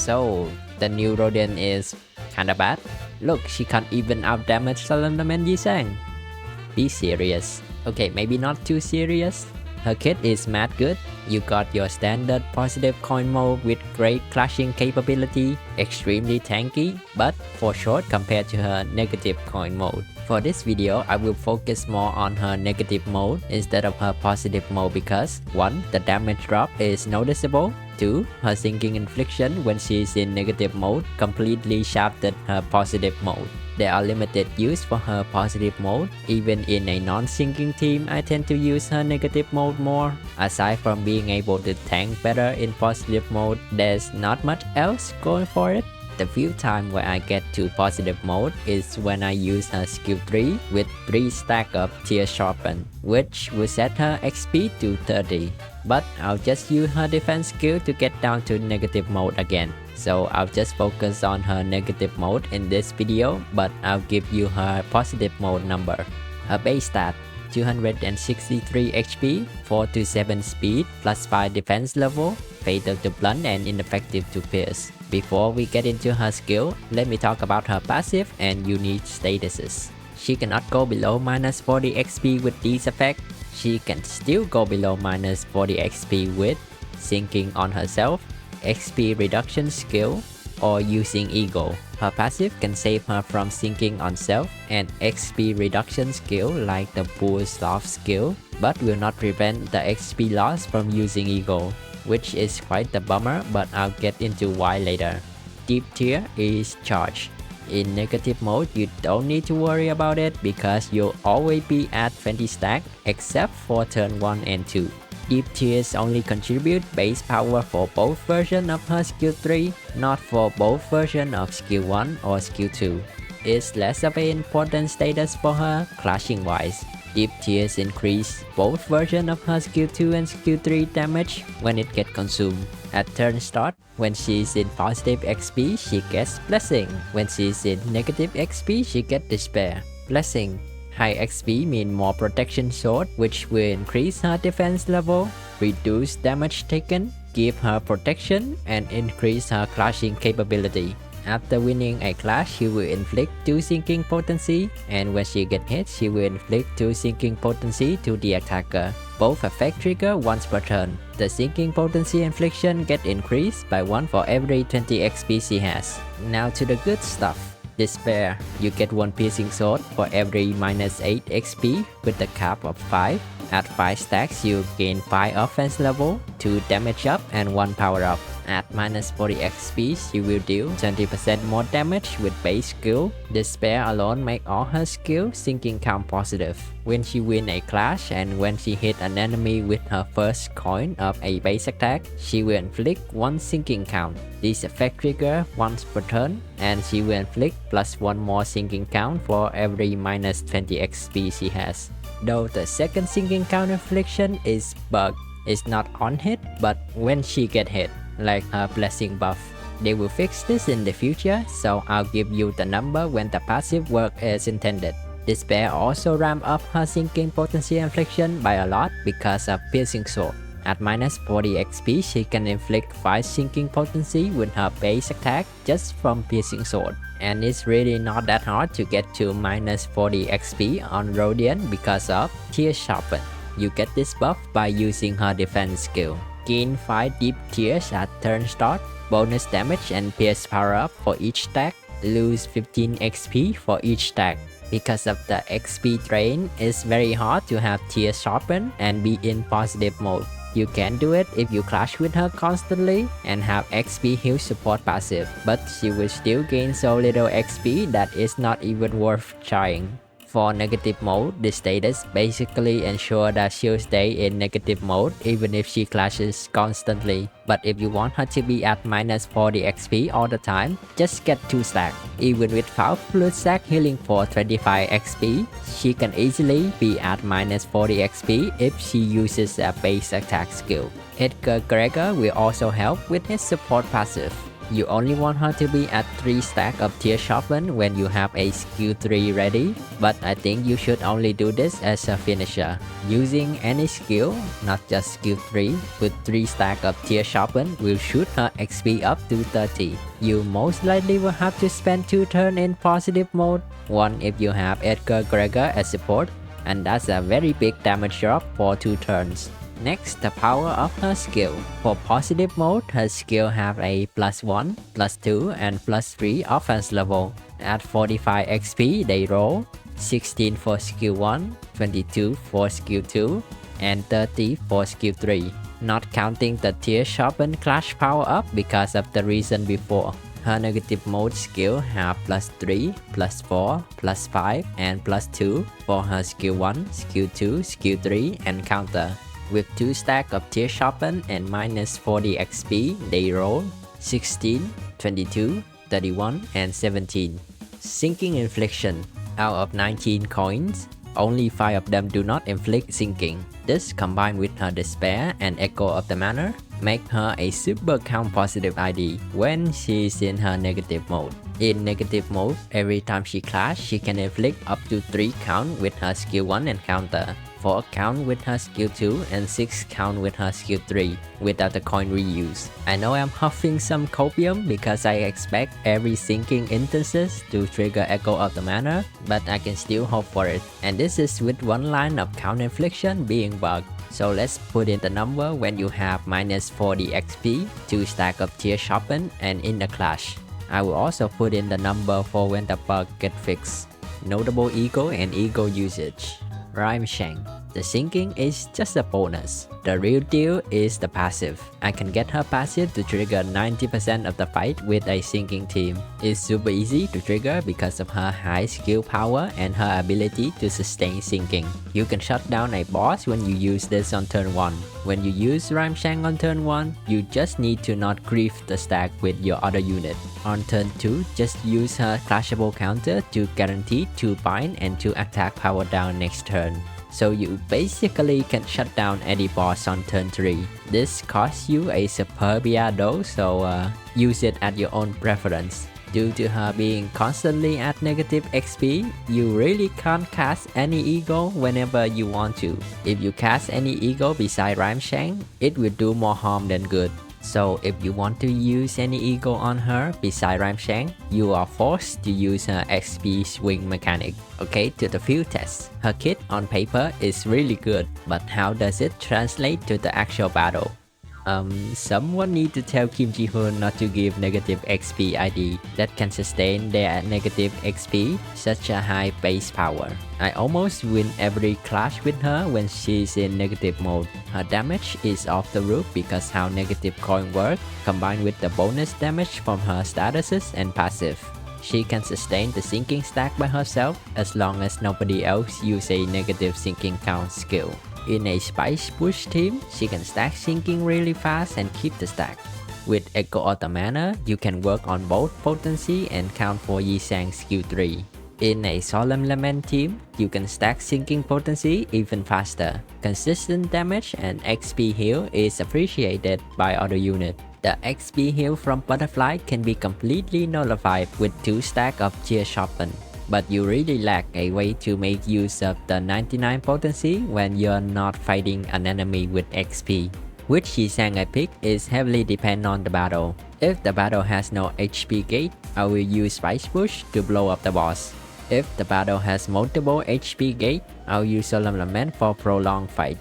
So, the new Rodion is kinda bad? Look, she can't even outdamage Salandaman Yisang. Be serious. Okay, maybe not too serious. Her kit is mad good. You got your standard positive coin mode with great clashing capability, extremely tanky, but for short compared to her negative coin mode. For this video, I will focus more on her negative mode instead of her positive mode because 1. The damage drop is noticeable. 2. Her sinking infliction when she's in negative mode completely shafted her positive mode. There are limited use for her positive mode. Even in a non-sinking team, I tend to use her negative mode more. Aside from being able to tank better in positive mode, there's not much else going for it. The few times where I get to positive mode is when I use her skill 3 with 3 stack of Tear-sharpened, which will set her XP to 30. But I'll just use her defense skill to get down to negative mode again. So I'll just focus on her negative mode in this video, but I'll give you her positive mode number. Her base stat: 263 HP, 4 to 7 speed, plus 5 defense level, fatal to blunt and ineffective to pierce. Before we get into her skill, let me talk about her passive and unique statuses. She cannot go below minus 40 XP with these effects. She can still go below minus 40 XP with sinking on herself, XP reduction skill, or using ego. Her passive can save her from sinking on self and XP reduction skill like the Bull Sloth skill, but will not prevent the XP loss from using ego, which is quite the bummer, but I'll get into why later. Deep Tear is charged. In negative mode, you don't need to worry about it because you'll always be at 20 stack except for turn 1 and 2. Deep Tears only contribute base power for both versions of her skill 3, not for both versions of skill 1 or skill 2. It's less of an important status for her clashing wise. Deep Tears increase both versions of her skill 2 and skill 3 damage when it gets consumed. At turn start, when she's in positive XP, she gets Blessing. When she's in negative XP, she gets Despair. Blessing. High XP mean more protection sword, which will increase her defense level, reduce damage taken, give her protection, and increase her clashing capability. After winning a clash, she will inflict 2 sinking potency, and when she gets hit, she will inflict 2 sinking potency to the attacker. Both effect trigger once per turn. The sinking potency infliction get increased by 1 for every 20 XP she has. Now to the good stuff. Despair. You get 1 piercing sword for every minus 8 XP with a cap of 5. At 5 stacks, you gain 5 offense level, 2 damage up, and 1 power up. At minus 40 XP, she will deal 20% more damage with base skill. Despair alone make all her skills sinking count positive. When she win a clash and when she hit an enemy with her first coin of a base attack, she will inflict 1 sinking count. This effect trigger once per turn, and she will inflict plus 1 more sinking count for every minus 20 XP she has. Though the second sinking count infliction is bugged. It's not on hit, but when she get hit, like her blessing buff. They will fix this in the future, so I'll give you the number when the passive work as intended. Despair also ramp up her sinking potency infliction by a lot because of piercing sword. At minus 40 XP, she can inflict 5 sinking potency with her base attack just from piercing sword. And it's really not that hard to get to minus 40 XP on Rodion because of Tear-sharpened. You get this buff by using her defense skill. Gain 5 deep tears at turn start, bonus damage and pierce power up for each stack, lose 15 XP for each stack. Because of the XP drain, it's very hard to have Tear-sharpened and be in positive mode. You can do it if you clash with her constantly and have XP heal support passive, but she will still gain so little XP that it's not even worth trying. For negative mode, the status basically ensure that she'll stay in negative mode even if she clashes constantly. But if you want her to be at minus 40 XP all the time, just get 2 stack. Even without fluid stack healing for 25 XP, she can easily be at minus 40 XP if she uses a base attack skill. Edgar Gregor will also help with his support passive. You only want her to be at 3 stack of Tear-sharpened when you have a skill 3 ready, but I think you should only do this as a finisher. Using any skill, not just skill 3, with 3 stack of Tear-sharpened will shoot her XP up to 30. You most likely will have to spend 2 turns in positive mode, one if you have Edgar Gregor as support, and that's a very big damage drop for 2 turns. Next, the power of her skill. For positive mode, her skill have a +1, +2, and +3 offense level. At 45 XP, they roll 16 for skill 1, 22 for skill 2, and 30 for skill 3. Not counting the Tear-sharpened clash power up because of the reason before. Her negative mode skill have +3, +4, +5, and +2 for her skill 1, skill 2, skill 3, and counter. With 2 stack of Tear-sharpened and -40 XP, they roll 16, 22, 31, and 17. Sinking infliction. Out of 19 coins, only 5 of them do not inflict sinking. This combined with her despair and echo of the manor make her a super count positive ID when she is in her negative mode. In negative mode, every time she clash, she can inflict up to 3 count with her skill 1 and counter, 4 count with her skill 2, and 6 count with her skill 3 without the coin reuse. I know I'm huffing some copium because I expect every sinking instances to trigger Echo of the Manor, but I can still hope for it. And this is with one line of count infliction being bugged. So let's put in the number when you have -40 XP, 2 stack of Tear-sharpened, and in the clash. I will also put in the number for when the bug get fixed. Notable ego and ego usage. Rhyme Shank. The sinking is just a bonus. The real deal is the passive. I can get her passive to trigger 90% of the fight with a sinking team. It's super easy to trigger because of her high skill power and her ability to sustain sinking. You can shut down a boss when you use this on turn 1. When you use Rhyme Shank on turn 1, you just need to not grief the stack with your other unit. On turn 2, just use her clashable counter to guarantee 2 bind and 2 attack power down next turn. So you basically can shut down any boss on turn 3. This costs you a Superbia though, so use it at your own preference. Due to her being constantly at negative XP, you really can't cast any ego whenever you want to. If you cast any ego beside Rhyme Shank, it will do more harm than good. So if you want to use any ego on her beside Rhyme Shank, you are forced to use her XP swing mechanic. Okay, to the field test. Her kit on paper is really good, but how does it translate to the actual battle? Someone need to tell Kim Ji-hoon not to give negative XP ID that can sustain their negative XP, such a high base power. I almost win every clash with her when she's in negative mode. Her damage is off the roof because how negative coin work, combined with the bonus damage from her statuses and passive. She can sustain the sinking stack by herself as long as nobody else use a negative sinking count skill. In a spice push team, she can stack sinking really fast and keep the stack. With Echo of the Manor, you can work on both potency and count for Yi Sang's skill 3. In a Solemn Lament team, you can stack sinking potency even faster. Consistent damage and XP heal is appreciated by other units. The XP heal from Butterfly can be completely nullified with 2 stack of Tear-sharpened. But you really lack a way to make use of the 99 potency when you're not fighting an enemy with XP. Which Yi Sang I pick is heavily depend on the battle. If the battle has no HP gate, I will use Spice Push to blow up the boss. If the battle has multiple HP gate, I'll use Solemn Lament for prolonged fight.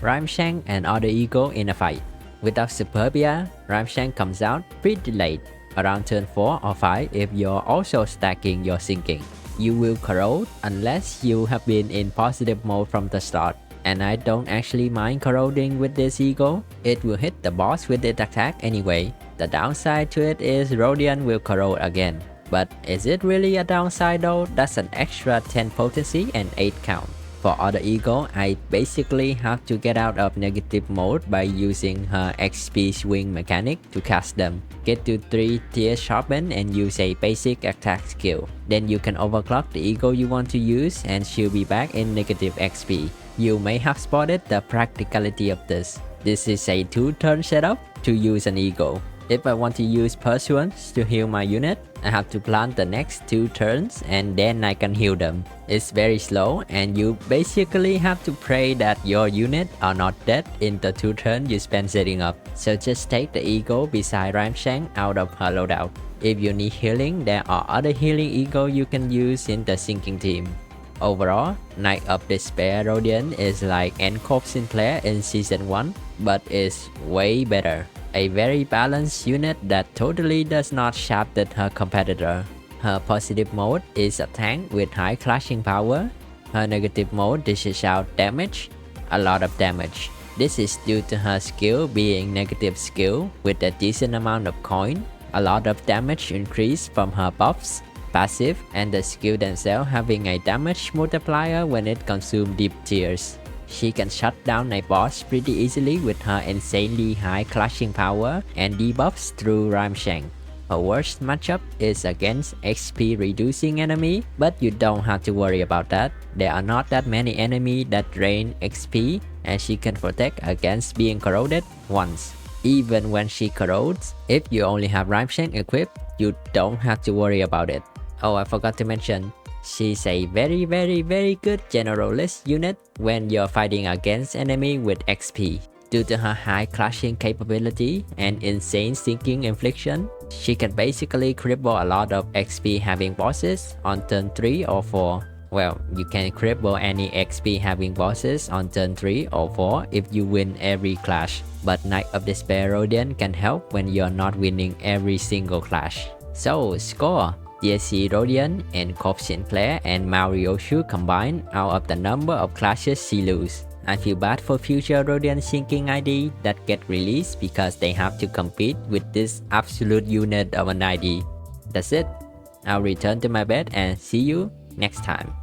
Rhyme Shank and other ego in a fight. Without Superbia, Rhyme Shank comes out pretty late, around turn 4 or 5 if you're also stacking your sinking. You will corrode unless you have been in positive mode from the start. And I don't actually mind corroding with this ego. It will hit the boss with its attack anyway. The downside to it is Rodion will corrode again. But is it really a downside though? That's an extra 10 potency and 8 count. For other ego, I basically have to get out of negative mode by using her XP swing mechanic to cast them. Get to 3 Tear-sharpened and use a basic attack skill. Then you can overclock the ego you want to use and she'll be back in negative XP. You may have spotted the practicality of this. This is a 2-turn setup to use an ego. If I want to use Pursuance to heal my unit, I have to plan the next 2 turns and then I can heal them. It's very slow and you basically have to pray that your unit are not dead in the 2 turns you spend setting up. So just take the Eagle beside Ramshank out of her loadout. If you need healing, there are other healing Eagle you can use in the sinking team. Overall, Knight of Despair Rodion is like Encorpse in Player in Season 1, but is way better. A very balanced unit that totally does not sharpen her competitor. Her positive mode is a tank with high clashing power. Her negative mode dishes out damage, a lot of damage. This is due to her skill being negative skill with a decent amount of coin, a lot of damage increase from her buffs, passive, and the skill themselves having a damage multiplier when it consumes deep tears. She can shut down a boss pretty easily with her insanely high clashing power and debuffs through Ramshank. Her worst matchup is against XP reducing enemy, but you don't have to worry about that. There are not that many enemies that drain XP and she can protect against being corroded once. Even when she corrodes, if you only have Ramshank equipped, you don't have to worry about it. Oh, I forgot to mention, she's a very good generalist unit when you're fighting against enemy with XP. Due to her high clashing capability and insane sinking infliction, she can basically cripple a lot of XP having bosses on turn 3 or 4. Well, you can cripple any XP having bosses on turn 3 or 4 if you win every clash, but Knight of Despair Rodion can help when you're not winning every single clash. So, score! DSC Rodion and Corpse in Player and Marioshu combined out of the number of clashes she lose. I feel bad for future Rodion sinking ID that get released because they have to compete with this absolute unit of an ID. That's it. I'll return to my bed and see you next time.